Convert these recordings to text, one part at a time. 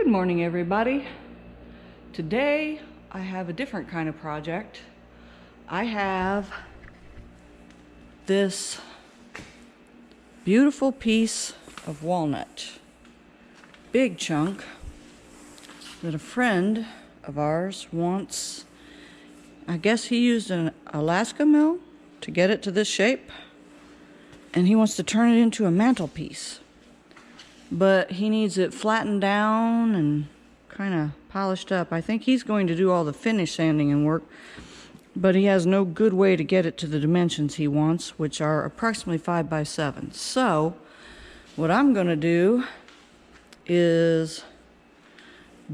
Good morning, everybody. Today I have a different kind of project. I have this beautiful piece of walnut, big chunk, that a friend of ours wants. I guess he used an Alaska mill to get it to this shape, and he wants to turn it into a mantelpiece. But he needs it flattened down and kind of polished up. I think he's going to do all the finish sanding and work, but he has no good way to get it to the dimensions he wants, which are approximately 5 by 7. So what I'm going to do is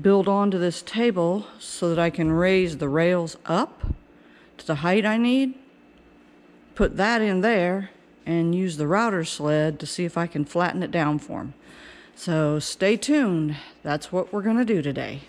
build onto this table so that I can raise the rails up to the height I need, put that in there, and use the router sled to see if I can flatten it down for him. So stay tuned. That's what we're going to do today.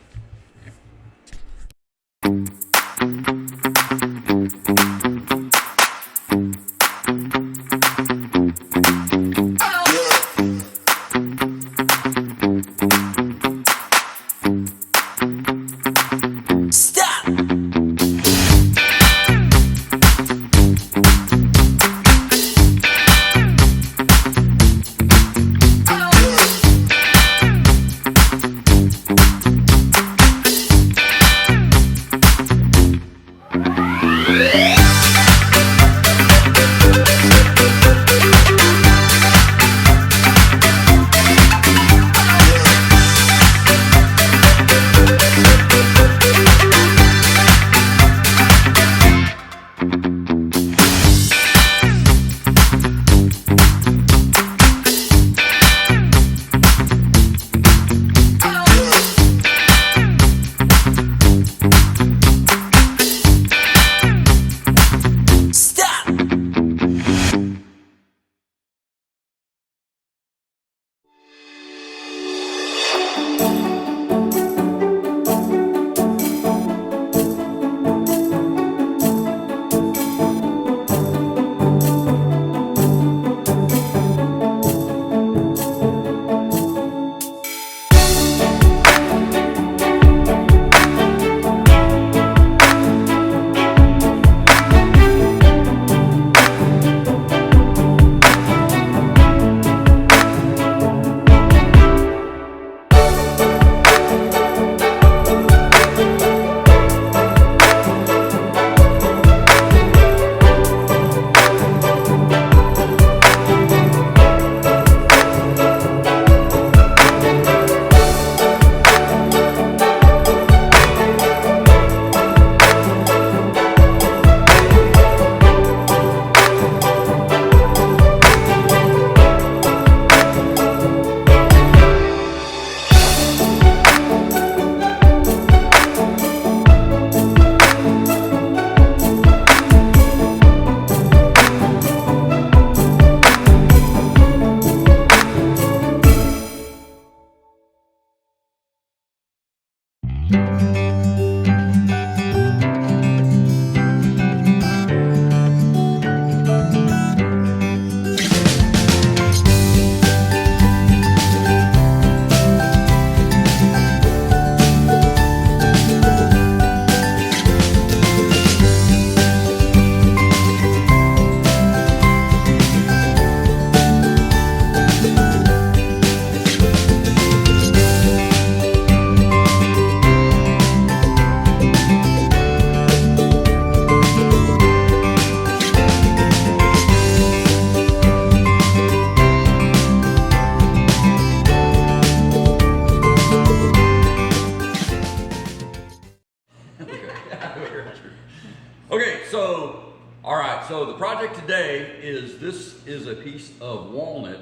So the project today is, this is a piece of walnut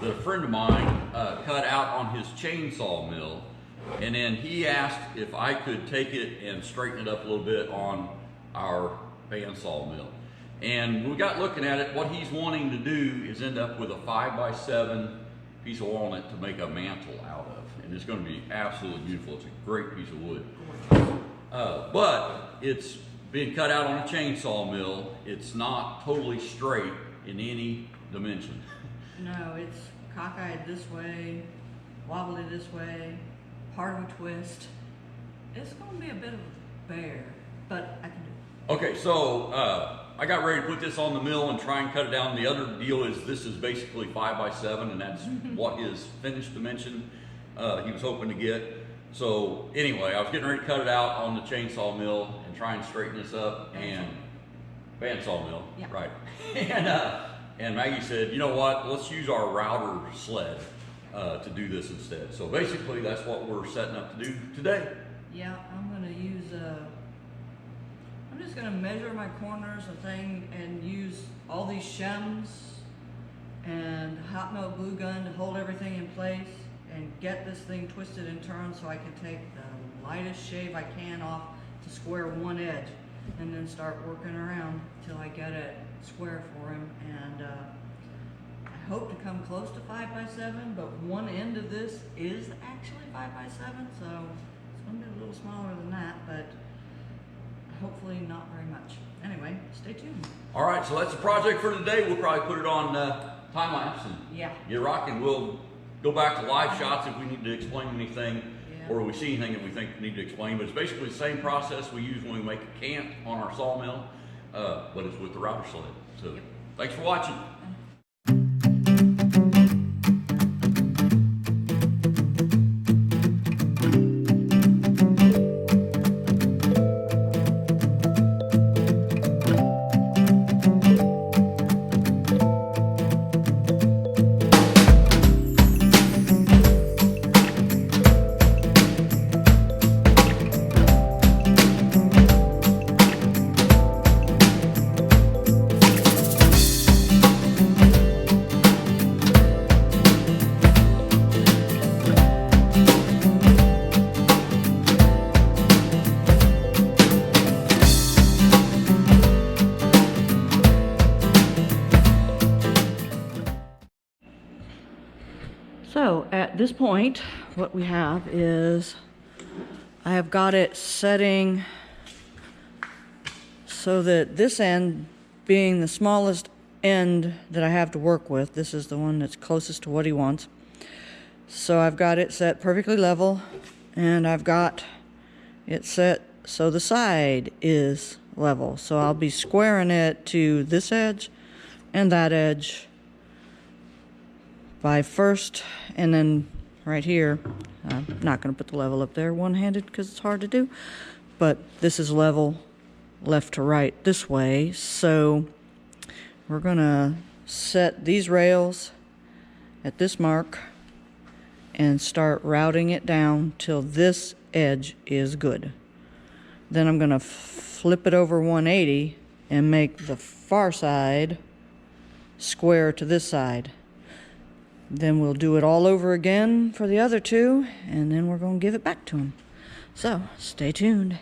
that a friend of mine cut out on his chainsaw mill, and then he asked if I could take it and straighten it up a little bit on our bandsaw mill. And we got looking at it. What he's wanting to do is end up with a 5 by 7 piece of walnut to make a mantle out of, and it's going to be absolutely beautiful. It's a great piece of wood, but it's being cut out on a chainsaw mill. It's not totally straight in any dimension. No, it's cockeyed this way, wobbly this way, part of a twist. It's gonna be a bit of a bear, but I can do it. Okay, so I got ready to put this on the mill and try and cut it down. The other deal is this is basically 5x7, and that's what his finished dimension he was hoping to get. So anyway, I was getting ready to cut it out on the chainsaw mill and try and straighten this up, and bandsaw mill, Yeah. right? And Maggie said, you know what? Let's use our router sled to do this instead. So basically, that's what we're setting up to do today. Yeah, I'm gonna use I'm just gonna measure my corners and use all these shims and hot melt glue gun to hold everything in place and get this thing twisted and turned so I can take the lightest shave I can off to square one edge, and then start working around till I get it square for him. And I hope to come close to 5x7, but one end of this is actually 5x7, so it's gonna be a little smaller than that, but hopefully not very much. Anyway, stay tuned. All right, so that's the project for today. We'll probably put it on time lapse and Yeah. get rocking. We'll go back to live shots if we need to explain anything, or we see anything that we think we need to explain. But it's basically the same process we use when we make a cant on our sawmill, but it's with the router sled. So thanks for watching. So at this point, what we have is I have got it setting so that this end being the smallest end that I have to work with, this is the one that's closest to what he wants. So I've got it set perfectly level, and I've got it set so the side is level. So I'll be squaring it to this edge and that edge by first, and then right here, I'm not going to put the level up there one-handed because it's hard to do, but this is level left to right this way. So we're going to set these rails at this mark and start routing it down till this edge is good. Then I'm going to flip it over 180 and make the far side square to this side. Then we'll do it all over again for the other two, and then we're going to give it back to him. So, stay tuned.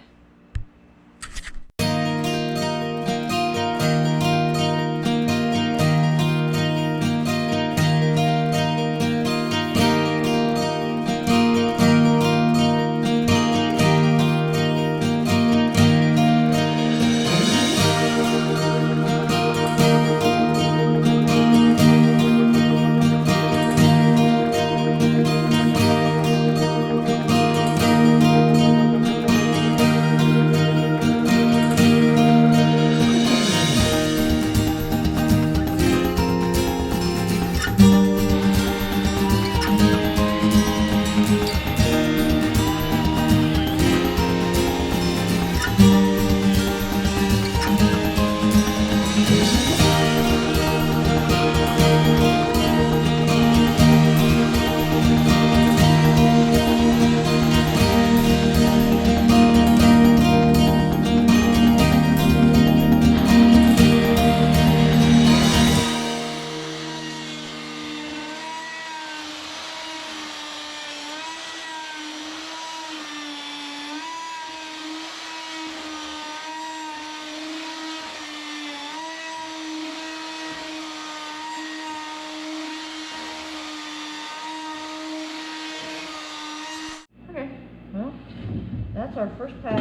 That's our first pass.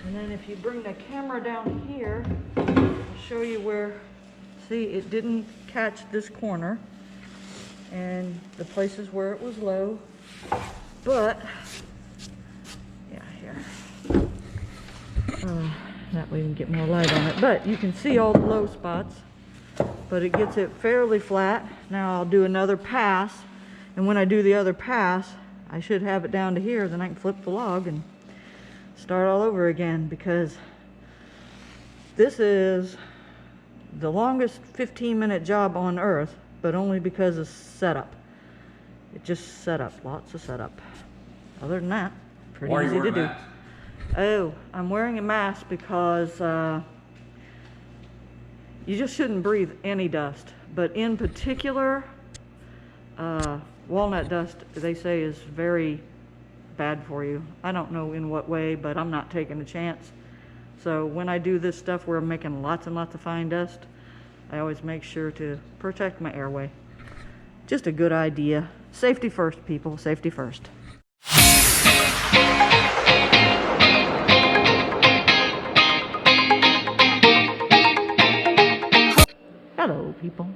And then if you bring the camera down here, I'll show you where, see, it didn't catch this corner. And the places where it was low, But yeah, here. That way we can get more light on it. But you can see all the low spots, but it gets it fairly flat. Now I'll do another pass, and when I do the other pass, I should have it down to here. Then I can flip the log and start all over again, because this is the longest 15-minute job on earth, but only because of setup. It just set up, lots of setup. Other than that, pretty easy to do. Oh, I'm wearing a mask because you just shouldn't breathe any dust, but in particular, walnut dust, they say, is very bad for you. I don't know in what way, but I'm not taking a chance. So when I do this stuff where I'm making lots and lots of fine dust, I always make sure to protect my airway. Just a good idea. Safety first, people, safety first. Hello, people.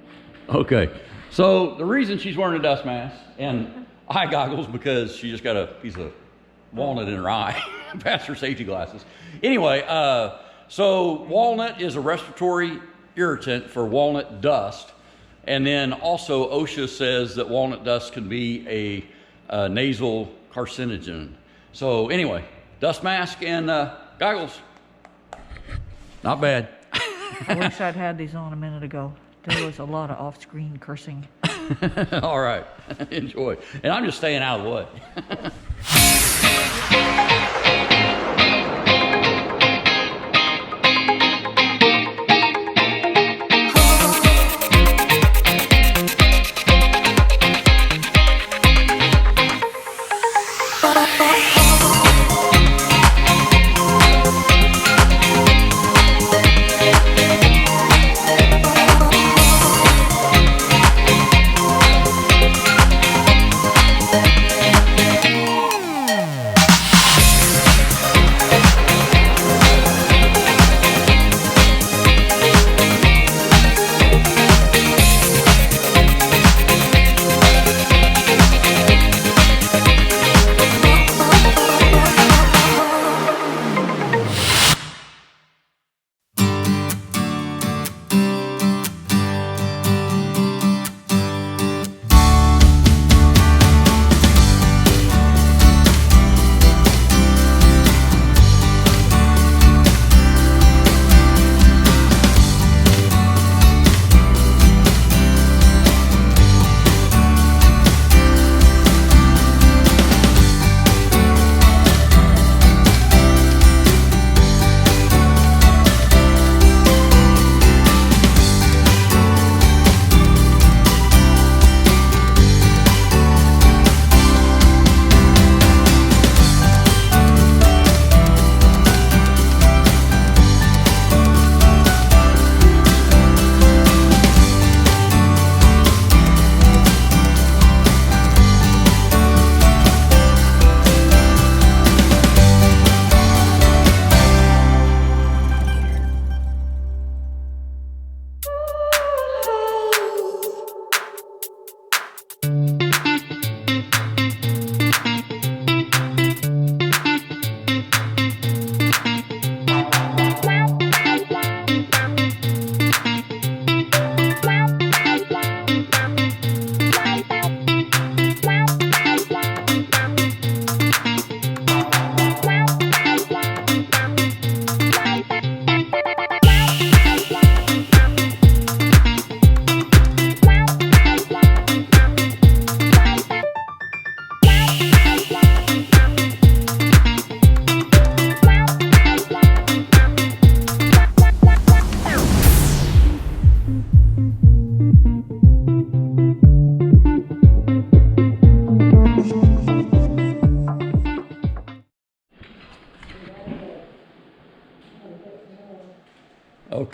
Okay, so the reason she's wearing a dust mask and eye goggles, because she just got a piece of walnut in her eye past her safety glasses. Anyway, so walnut is a respiratory irritant for walnut dust, and then also OSHA says that walnut dust can be a nasal carcinogen. So anyway, dust mask and goggles, not bad. I wish I'd had these on a minute ago. There was a lot of off-screen cursing. All right, enjoy. And I'm just staying out of the way.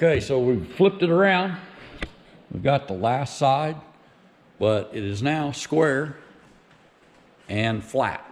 Okay, so we've flipped it around. We've got the last side, but it is now square and flat.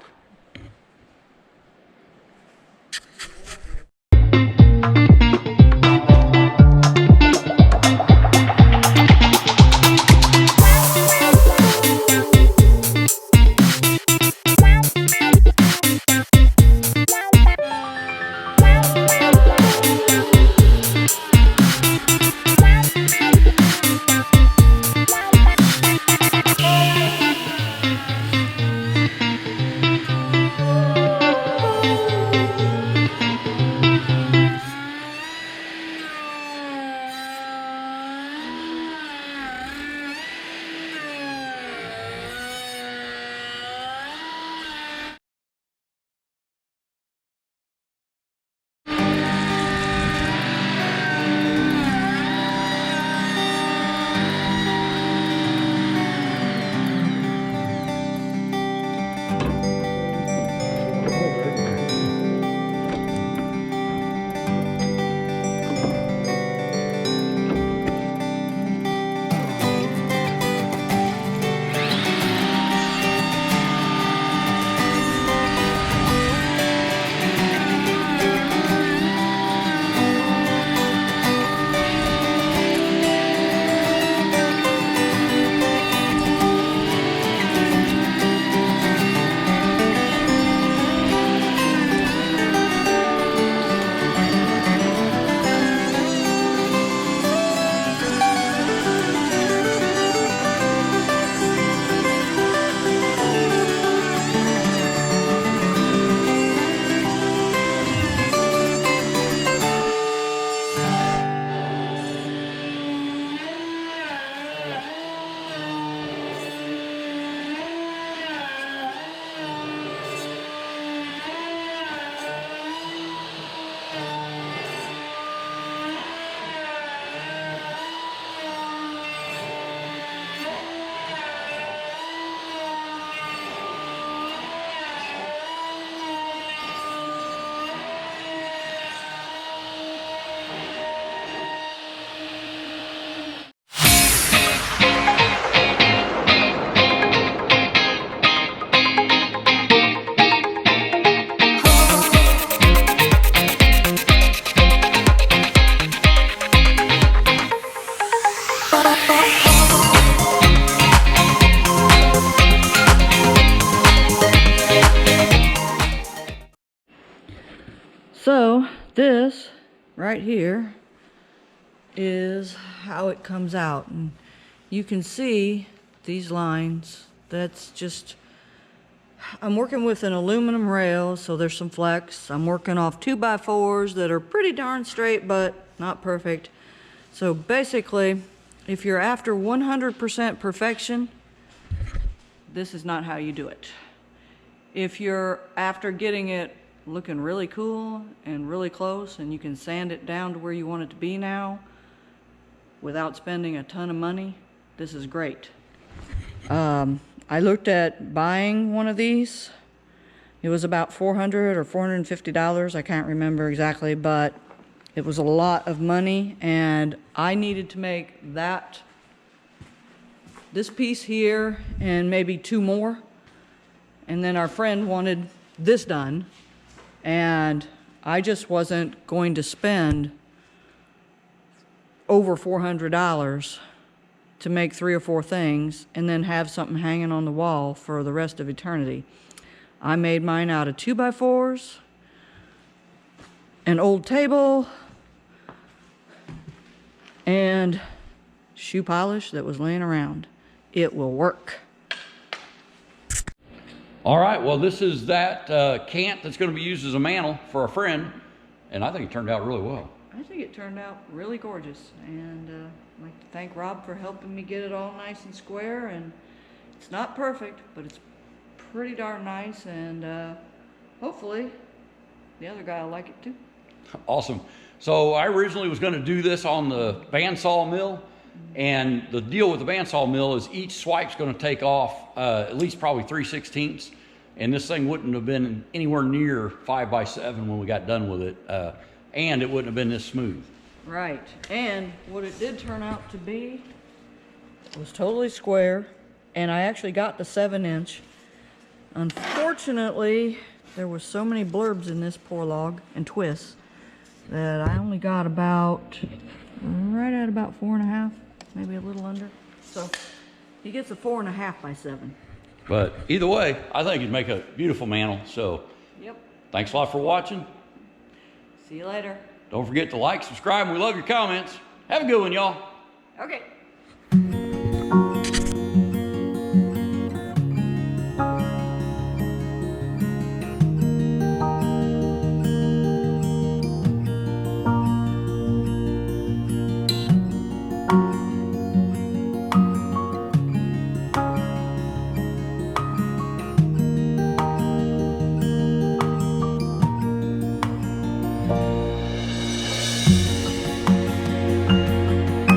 this right here is how it comes out. And you can see these lines. That's just, I'm working with an aluminum rail, so there's some flex. I'm working off 2x4s that are pretty darn straight, but not perfect. So basically, if you're after 100% perfection, this is not how you do it. If you're after getting it looking really cool and really close, and you can sand it down to where you want it to be now without spending a ton of money, this is great. I looked at buying one of these. It was about $400 or $450. I can't remember exactly, but it was a lot of money, and I needed to make this piece here and maybe 2 more. And then our friend wanted this done, and I just wasn't going to spend over $400 to make 3 or 4 things and then have something hanging on the wall for the rest of eternity. I made mine out of 2x4s, an old table, and shoe polish that was laying around. It will work. All right, well, this is that cant that's going to be used as a mantle for a friend, and I think it turned out really well. I think it turned out really gorgeous, and I'd like to thank Rob for helping me get it all nice and square. And it's not perfect, but it's pretty darn nice, and hopefully the other guy will like it too. Awesome. So I originally was going to do this on the bandsaw mill, and the deal with the bandsaw mill is each swipe's going to take off at least probably 3/16, and this thing wouldn't have been anywhere near 5x7 when we got done with it, and it wouldn't have been this smooth. Right, and what it did turn out to be was totally square, and I actually got the 7-inch. Unfortunately, there was so many blurbs in this poor log and twists that I only got right at about 4.5, maybe a little under. So he gets a 4.5x7. But either way, I think it'd make a beautiful mantle. So Yep. thanks a lot for watching. See you later. Don't forget to like, subscribe, and we love your comments. Have a good one, y'all. Okay.